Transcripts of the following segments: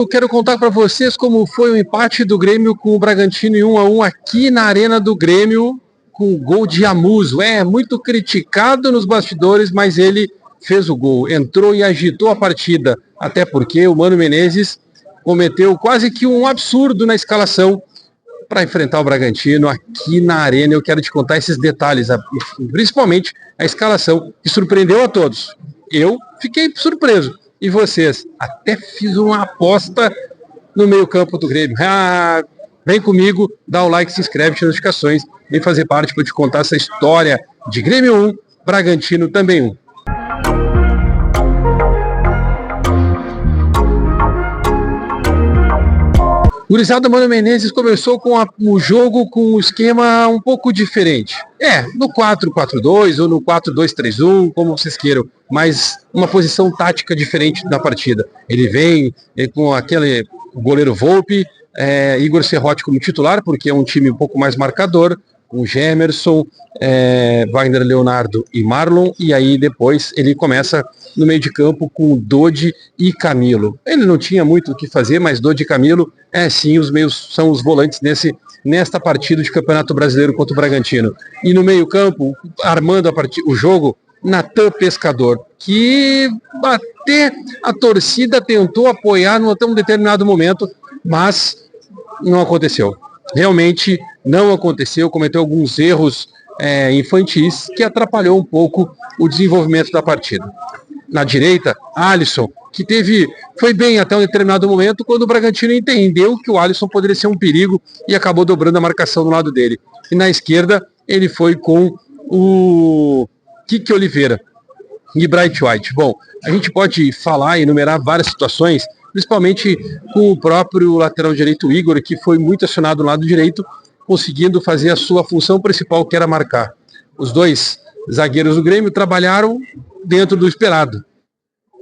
Eu quero contar para vocês como foi o empate do Grêmio com o Bragantino em 1-1 aqui na Arena do Grêmio, com o gol de Amuso. É muito criticado nos bastidores, mas ele fez o gol, entrou e agitou a partida, até porque o Mano Menezes cometeu quase que um absurdo na escalação para enfrentar o Bragantino aqui na Arena. Eu quero te contar esses detalhes, principalmente a escalação, que surpreendeu a todos. Eu fiquei surpreso. E vocês? Até fiz uma aposta no meio-campo do Grêmio. Vem comigo, dá o like, se inscreve, ativa as notificações, vem fazer parte para te contar essa história de Grêmio 1, Bragantino também 1. Gurizada, Mano Menezes começou com o jogo com um esquema um pouco diferente. No 4-4-2 ou no 4-2-3-1, como vocês queiram, mas uma posição tática diferente na partida. Ele vem com aquele goleiro Volpi, Igor Serrotti como titular, porque é um time um pouco mais marcador, com Gemerson, Wagner Leonardo e Marlon, e aí depois ele começa no meio de campo com Dodi e Camilo. Ele não tinha muito o que fazer, mas Dodi e Camilo, sim, são os volantes nesta partida de Campeonato Brasileiro contra o Bragantino. E no meio campo, armando o jogo, Natan Pescador, que até a torcida tentou apoiar até um determinado momento, mas não aconteceu. Realmente não aconteceu, cometeu alguns erros infantis que atrapalhou um pouco o desenvolvimento da partida. Na direita, Alisson, que foi bem até um determinado momento, quando o Bragantino entendeu que o Alisson poderia ser um perigo e acabou dobrando a marcação do lado dele. E na esquerda, ele foi com o Kiki Oliveira e Bright White. Bom, a gente pode falar e enumerar várias situações, principalmente com o próprio lateral direito Igor, que foi muito acionado no lado direito, conseguindo fazer a sua função principal, que era marcar. Os dois zagueiros do Grêmio trabalharam dentro do esperado.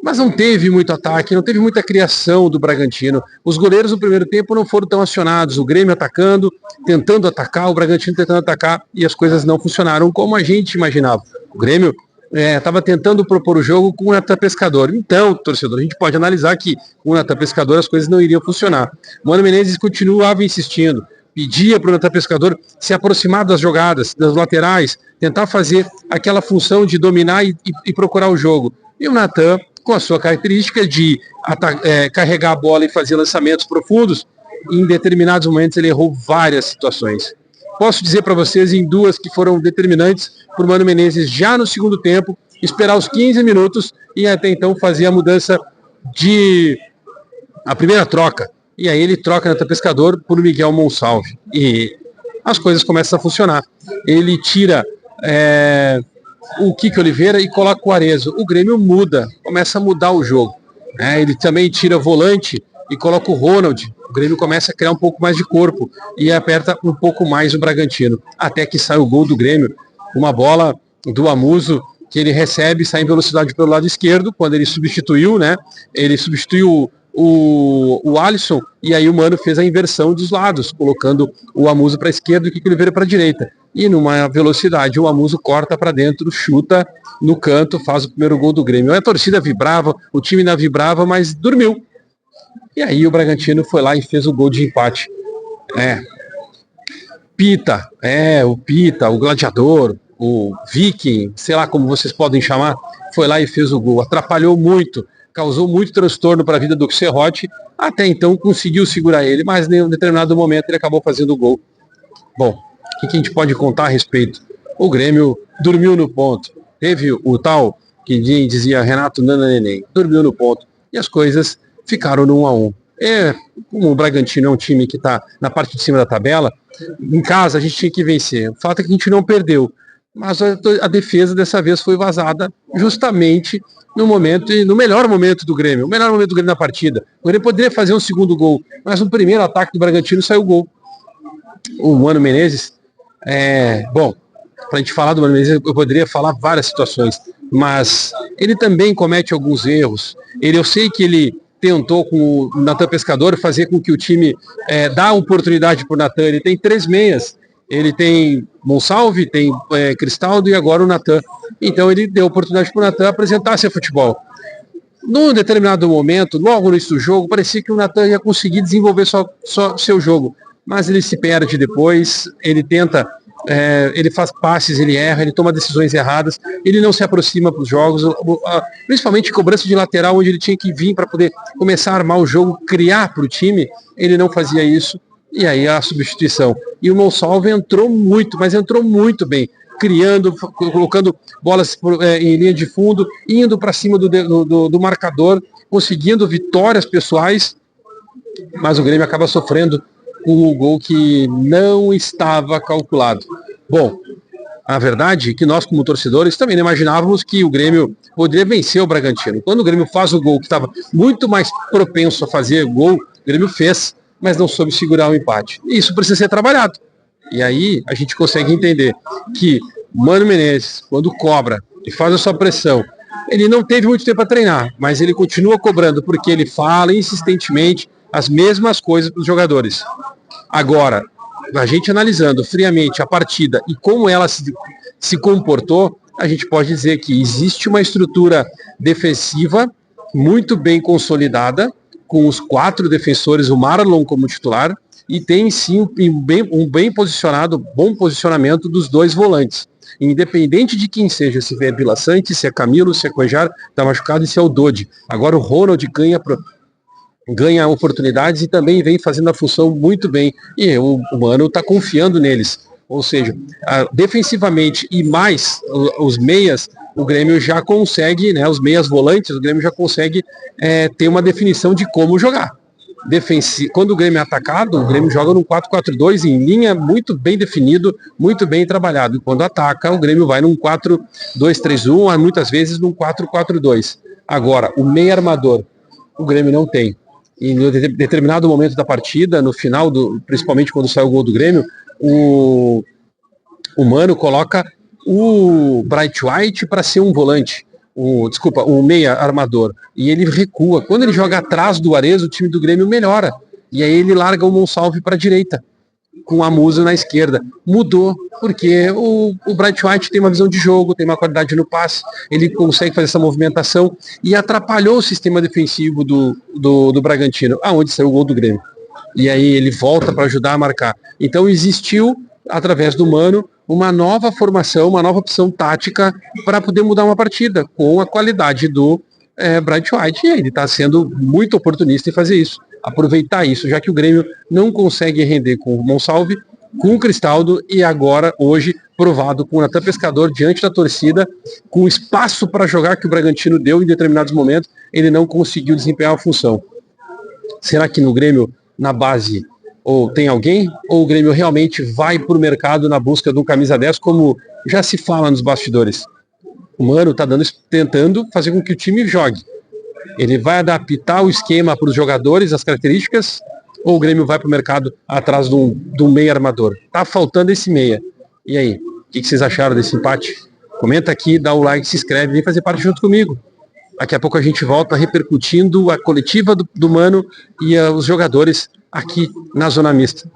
Mas não teve muito ataque, não teve muita criação do Bragantino. Os goleiros no primeiro tempo não foram tão acionados. O Grêmio atacando, tentando atacar, o Bragantino tentando atacar, e as coisas não funcionaram como a gente imaginava. O Grêmio estava tentando propor o jogo com o Natan Pescador. Então, torcedor, a gente pode analisar que com o Natan Pescador as coisas não iriam funcionar. O Mano Menezes continuava insistindo, pedia para o Natan Pescador se aproximar das jogadas, das laterais, tentar fazer aquela função de dominar e procurar o jogo. E o Natan, com a sua característica de carregar a bola e fazer lançamentos profundos, em determinados momentos ele errou várias situações. Posso dizer para vocês em duas que foram determinantes para o Mano Menezes já no segundo tempo, esperar os 15 minutos e até então fazer a mudança a primeira troca. E aí ele troca Natan Pescador por Miguel Monsalve. E as coisas começam a funcionar. Ele tira o Kiki Oliveira e coloca o Arezzo. O Grêmio começa a mudar o jogo. Ele também tira volante e coloca o Ronald. O Grêmio começa a criar um pouco mais de corpo e aperta um pouco mais o Bragantino. Até que sai o gol do Grêmio. Uma bola do Amuso que ele recebe, sai em velocidade pelo lado esquerdo, quando ele substituiu, ele substituiu o Alisson, e aí o Mano fez a inversão dos lados, colocando o Amuso para a esquerda e o Kiki Oliveira para a direita. E numa velocidade, o Amuso corta para dentro, chuta no canto, faz o primeiro gol do Grêmio. A torcida vibrava, o time ainda vibrava, mas dormiu. E aí o Bragantino foi lá e fez o gol de empate. O Pita, o Gladiador, o Viking, sei lá como vocês podem chamar, foi lá e fez o gol. Atrapalhou muito, causou muito transtorno para a vida do Serrotti. Até então conseguiu segurar ele, mas em um determinado momento ele acabou fazendo o gol. Bom, o que a gente pode contar a respeito? O Grêmio dormiu no ponto. Teve o tal que dizia Renato Nananeném, dormiu no ponto. E as coisas ficaram no 1-1. Como o Bragantino é um time que está na parte de cima da tabela, em casa a gente tinha que vencer. O fato é que a gente não perdeu. Mas a defesa dessa vez foi vazada justamente no melhor momento do Grêmio. O melhor momento do Grêmio na partida. O Grêmio poderia fazer um segundo gol, mas no primeiro ataque do Bragantino saiu o gol. O Mano Menezes, para a gente falar do Mano Menezes, eu poderia falar várias situações, mas ele também comete alguns erros. Eu sei que ele tentou com o Natan Pescador fazer com que o time dá oportunidade para o Natan. Ele tem 3 meias. Ele tem Monsalve, tem Cristaldo e agora o Natan. Então ele deu oportunidade para o Natan apresentar seu futebol. Num determinado momento, logo no início do jogo, parecia que o Nathan ia conseguir desenvolver só seu jogo, mas ele se perde depois, ele tenta, ele faz passes, ele erra, ele toma decisões erradas, ele não se aproxima para os jogos, principalmente cobrança de lateral, onde ele tinha que vir para poder começar a armar o jogo, criar para o time, ele não fazia isso, e aí a substituição. E o Monsalve entrou muito, mas entrou muito bem, criando, colocando bolas em linha de fundo, indo para cima do marcador, conseguindo vitórias pessoais, mas o Grêmio acaba sofrendo com um gol que não estava calculado. Bom, a verdade é que nós, como torcedores, também não imaginávamos que o Grêmio poderia vencer o Bragantino. Quando o Grêmio faz o gol, que estava muito mais propenso a fazer gol, o Grêmio fez, mas não soube segurar o empate. E isso precisa ser trabalhado. E aí a gente consegue entender que Mano Menezes, quando cobra e faz a sua pressão, ele não teve muito tempo para treinar, mas ele continua cobrando porque ele fala insistentemente as mesmas coisas para os jogadores. Agora, a gente analisando friamente a partida e como ela se comportou, a gente pode dizer que existe uma estrutura defensiva muito bem consolidada, com os 4 defensores, o Marlon como titular, e tem sim um bom posicionamento dos 2 volantes. Independente de quem seja, se é Vila Sante, se é Camilo, se é Cuejar, está machucado, e se é o Dodi. Agora o Ronald ganha oportunidades e também vem fazendo a função muito bem. E o Mano está confiando neles. Ou seja, defensivamente e mais os meias, o Grêmio já consegue, né, os meias volantes, o Grêmio já consegue ter uma definição de como jogar. Quando o Grêmio é atacado, o Grêmio joga num 4-4-2 em linha, muito bem definido, muito bem trabalhado. E quando ataca, o Grêmio vai num 4-2-3-1, muitas vezes num 4-4-2. Agora, o meio armador, o Grêmio não tem. E em determinado momento da partida, no final, principalmente quando sai o gol do Grêmio, o Mano coloca o Bright White para ser um volante. O meia armador, e ele recua. Quando ele joga atrás do Ares, o time do Grêmio melhora, e aí ele larga o Monsalve para a direita, com a Musa na esquerda. Mudou, porque o Bright White tem uma visão de jogo, tem uma qualidade no passe, ele consegue fazer essa movimentação, e atrapalhou o sistema defensivo do Bragantino, aonde saiu o gol do Grêmio. E aí ele volta para ajudar a marcar. Então existiu, através do Mano, uma nova formação, uma nova opção tática para poder mudar uma partida com a qualidade do Bright White. E ele está sendo muito oportunista em fazer isso, aproveitar isso, já que o Grêmio não consegue render com o Monsalve, com o Cristaldo e agora, hoje, provado com o Nathan Pescador diante da torcida, com espaço para jogar que o Bragantino deu em determinados momentos, ele não conseguiu desempenhar a função. Será que no Grêmio, na base, ou tem alguém, ou o Grêmio realmente vai para o mercado na busca de um camisa 10, como já se fala nos bastidores? O Mano está tentando fazer com que o time jogue. Ele vai adaptar o esquema para os jogadores, as características, ou o Grêmio vai para o mercado atrás do meia armador? Tá faltando esse meia. E aí, o que vocês acharam desse empate? Comenta aqui, dá o like, se inscreve, vem fazer parte junto comigo. Daqui a pouco a gente volta repercutindo a coletiva do Mano e os jogadores aqui na Zona Mista.